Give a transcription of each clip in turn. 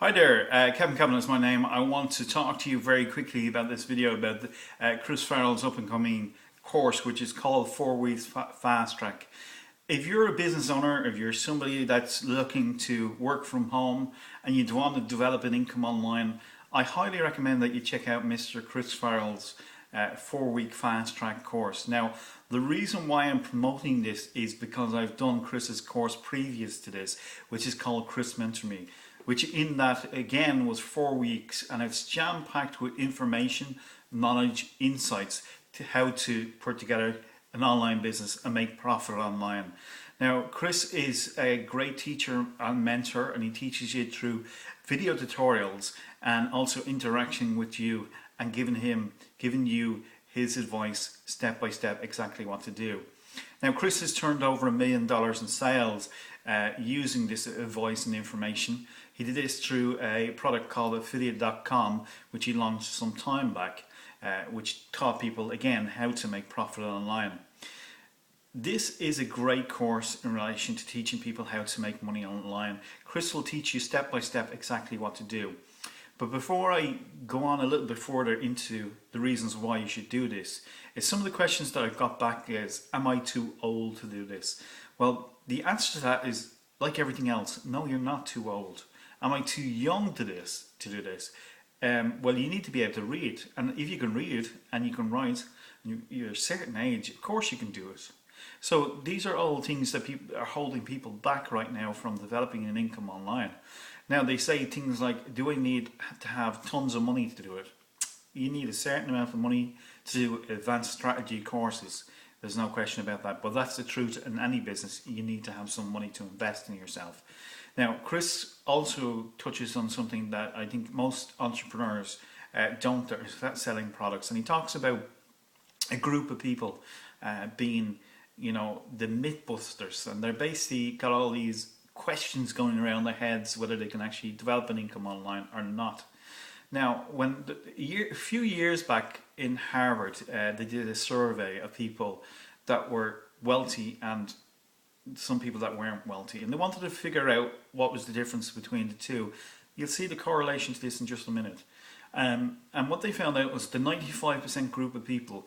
Hi there, Kevin Cavan is my name. I want to talk to you very quickly about this video about Chris Farrell's up and coming course, which is called 4 Weeks Fast Track. If you're a business owner, if you're somebody that's looking to work from home and you want to develop an income online, I highly recommend that you check out Mr. Chris Farrell's 4-week fast track course. Now, the reason why I'm promoting this is because I've done Chris's course previous to this, which is called Chris Mentor Me, which in that again was 4 weeks, and it's jam-packed with information, knowledge, insights to how to put together an online business and make profit online. Now, Chris is a great teacher and mentor, and he teaches you through video tutorials and also interaction with you and giving you his advice step by step exactly what to do. Now, Chris has turned over $1 million in sales using this advice and information. He did this through a product called affiliate.com, which he launched some time back, which taught people again how to make profit online. This is a great course in relation to teaching people how to make money online. Chris will teach you step by step exactly what to do. But before I go on a little bit further into the reasons why you should do this, some of the questions that I've got back is, am I too old to do this? Well, the answer to that is, like everything else, no, you're not too old. Am I too young to do this? Well, you need to be able to read. And if you can read and you can write, and you're a certain age, of course you can do it. So these are all things that people are holding people back right now from developing an income online. Now, they say things like, do I need to have tons of money to do it? You need a certain amount of money to do advanced strategy courses. There's no question about that. But that's the truth in any business. You need to have some money to invest in yourself. Now, Chris also touches on something that I think most entrepreneurs don't, are selling products. And he talks about a group of people being, the mythbusters. And they're basically got all these questions going around their heads whether they can actually develop an income online or not. Now, a few years back in Harvard, they did a survey of people that were wealthy and some people that weren't wealthy, and they wanted to figure out what was the difference between the two. You'll see the correlation to this in just a minute. And what they found out was the 95% group of people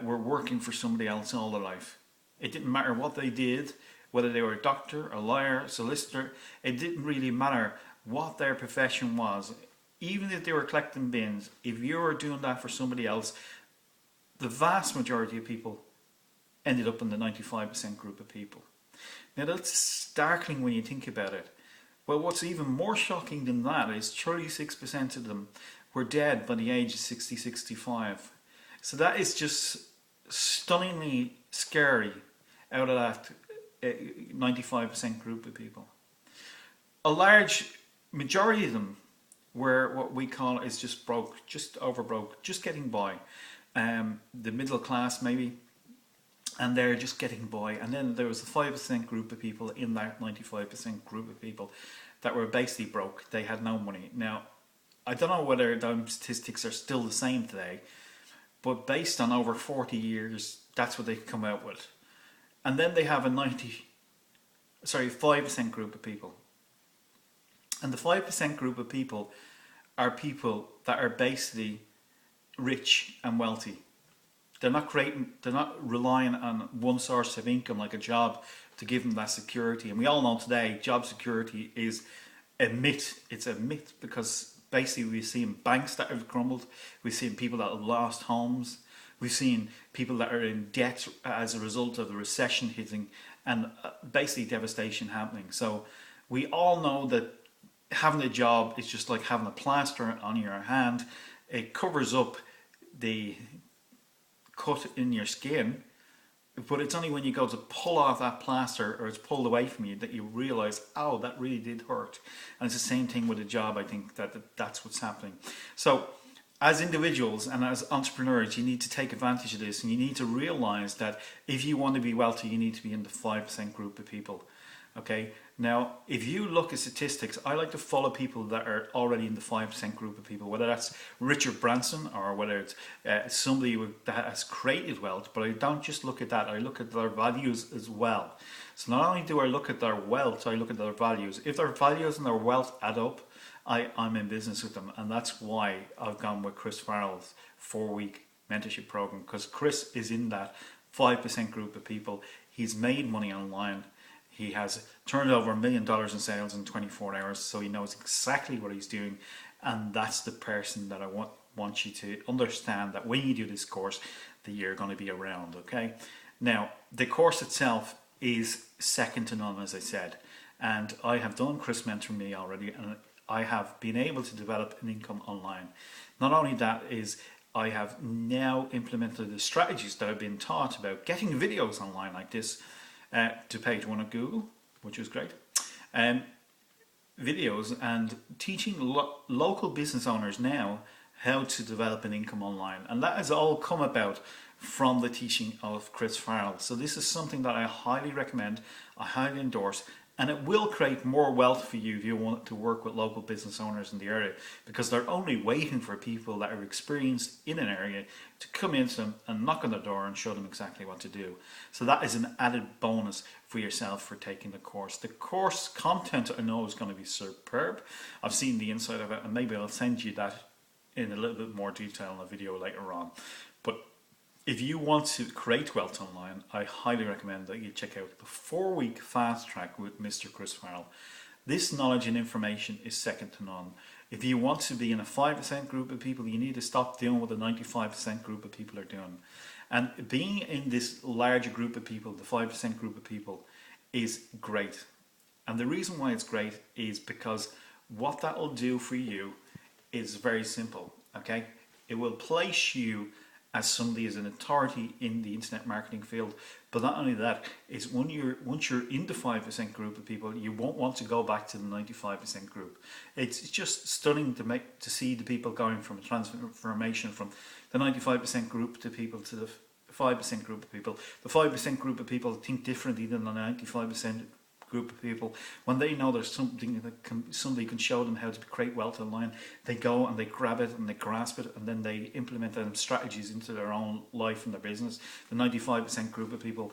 were working for somebody else all their life. It didn't matter what they did, whether they were a doctor, a lawyer, a solicitor. It didn't really matter what their profession was. Even if they were collecting bins, if you were doing that for somebody else, the vast majority of people ended up in the 95% group of people. Now, that's startling when you think about it. Well, what's even more shocking than that is 36% of them were dead by the age of 60, 65. So that is just stunningly scary out of that 95% group of people. A large majority of them were what we call is just broke, just over broke, just getting by. The middle class maybe, and they're just getting by. And then there was a 5% group of people in that 95% group of people that were basically broke. They had no money. Now, I don't know whether those statistics are still the same today, but based on over 40 years, that's what they come out with. And then they have a 5% group of people. And the 5% group of people are people that are basically rich and wealthy. They're not relying on one source of income like a job to give them that security. And we all know today job security is a myth. It's a myth because basically we've seen banks that have crumbled. We've seen people that have lost homes. We've seen people that are in debt as a result of the recession hitting and basically devastation happening. So we all know that having a job is just like having a plaster on your hand. It covers up the cut in your skin, but it's only when you go to pull off that plaster or it's pulled away from you that you realize, oh, that really did hurt. And it's the same thing with a job. I think that's what's happening. So as individuals and as entrepreneurs, you need to take advantage of this, and you need to realize that if you want to be wealthy, you need to be in the 5% group of people. Okay, Now, if you look at statistics, I like to follow people that are already in the 5% group of people, whether that's Richard Branson or whether it's somebody that has created wealth. But I don't just look at that, I look at their values as well. So not only do I look at their wealth, I look at their values. If their values and their wealth add up, I'm in business with them. And that's why I've gone with Chris Farrell's 4-week mentorship program, because Chris is in that 5% group of people. He's made money online. He has turned over $1 million in sales in 24 hours, so he knows exactly what he's doing. And that's the person that I want you to understand, that when you do this course, that you're going to be around, okay? Now, the course itself is second to none, as I said. And I have done Chris mentoring me already, and I have been able to develop an income online. Not only that is, I have now implemented the strategies that I've been taught about getting videos online like this to page 1 of Google, which was great. Videos and teaching local business owners now how to develop an income online. And that has all come about from the teaching of Chris Farrell. So this is something that I highly recommend, I highly endorse, and it will create more wealth for you if you want to work with local business owners in the area, because they're only waiting for people that are experienced in an area to come into them and knock on the door and show them exactly what to do. So that is an added bonus for yourself for taking the course. The course content I know is going to be superb. I've seen the inside of it, and maybe I'll send you that in a little bit more detail in a video later on. But if you want to create wealth online, I highly recommend that you check out the 4-week fast track with Mr. Chris Farrell. This knowledge and information is second to none. If you want to be in a 5% group of people, you need to stop doing what the 95% group of people are doing. And being in this larger group of people, the 5% group of people, is great. And the reason why it's great is because what that will do for you is very simple, okay? It will place you as somebody as an authority in the internet marketing field. But not only that, is once you're in the 5% group of people, you won't want to go back to the 95% group. It's just stunning to see the people going from a transformation from the 95% group to people to the 5% group of people. The 5% group of people think differently than the 95% group of people. When they know there's something that somebody can show them how to create wealth online, they go and they grab it and they grasp it, and then they implement them strategies into their own life and their business. The 95% group of people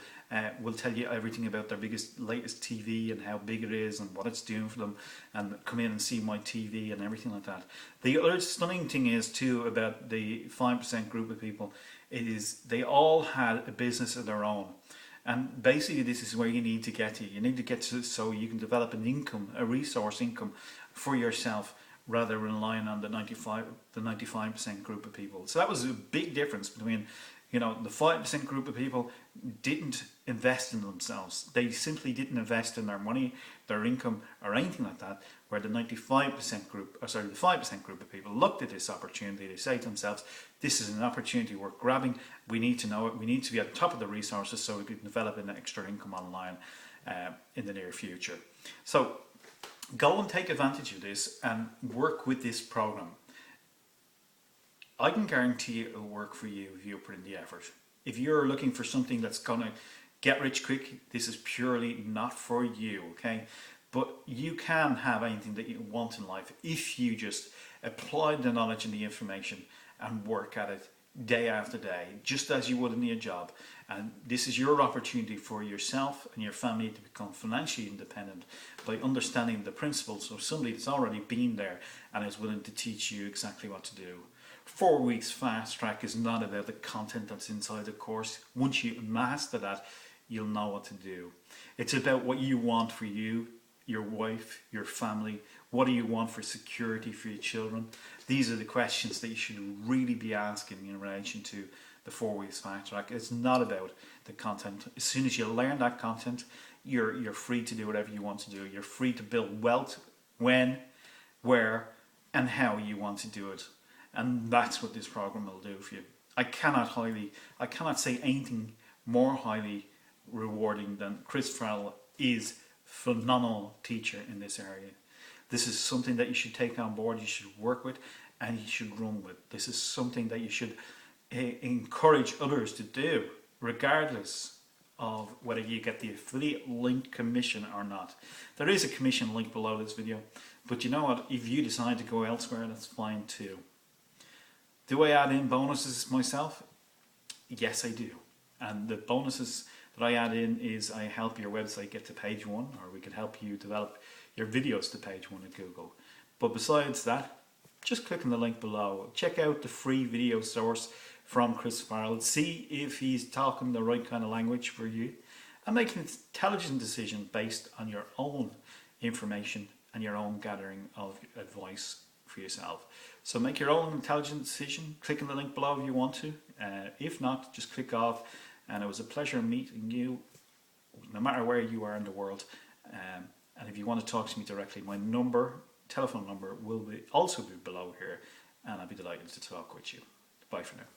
will tell you everything about their latest TV and how big it is and what it's doing for them, and come in and see my TV and everything like that. The other stunning thing is too about the 5% group of people, it is they all had a business of their own. And basically this is where you need to get to. You need to get to so you can develop an income, a resource income for yourself, rather than relying on the 95% group of people. So that was a big difference between, the 5% group of people didn't invest in themselves. They simply didn't invest in their money, their income, or anything like that. Where the 5% group of people looked at this opportunity. They say to themselves, this is an opportunity worth grabbing. We need to know it. We need to be at the top of the resources so we can develop an extra income online in the near future. So go and take advantage of this and work with this program. I can guarantee it will work for you if you put in the effort. If you're looking for something that's going to get rich quick, this is purely not for you, okay? But you can have anything that you want in life if you just apply the knowledge and the information and work at it day after day, just as you would in your job. And this is your opportunity for yourself and your family to become financially independent by understanding the principles of somebody that's already been there and is willing to teach you exactly what to do. 4 weeks fast track is not about the content that's inside the course. Once you master that, you'll know what to do. It's about what you want for you, your wife, your family. What do you want for security for your children? These are the questions that you should really be asking in relation to the 4 weeks fast track. It's not about the content. As soon as you learn that content, you're free to do whatever you want to do. You're free to build wealth when, where, and how you want to do it. And that's what this program will do for you. I cannot say anything more highly rewarding than Chris Farrell is phenomenal teacher in this area. This is something that you should take on board, you should work with, and you should run with. This is something that you should encourage others to do, regardless of whether you get the affiliate link commission or not. There is a commission link below this video, but you know what? If you decide to go elsewhere, that's fine too. Do I add in bonuses myself? Yes, I do. And the bonuses that I add in is I help your website get to page 1, or we can help you develop your videos to page 1 at Google. But besides that, just click on the link below. Check out the free video source from Chris Farrell. See if he's talking the right kind of language for you, and make an intelligent decision based on your own information and your own gathering of advice for yourself. So make your own intelligent decision. Click on the link below if you want to. If not, just click off. And it was a pleasure meeting you, no matter where you are in the world. And if you want to talk to me directly, my telephone number will also be below here, and I'll be delighted to talk with you. Bye for now.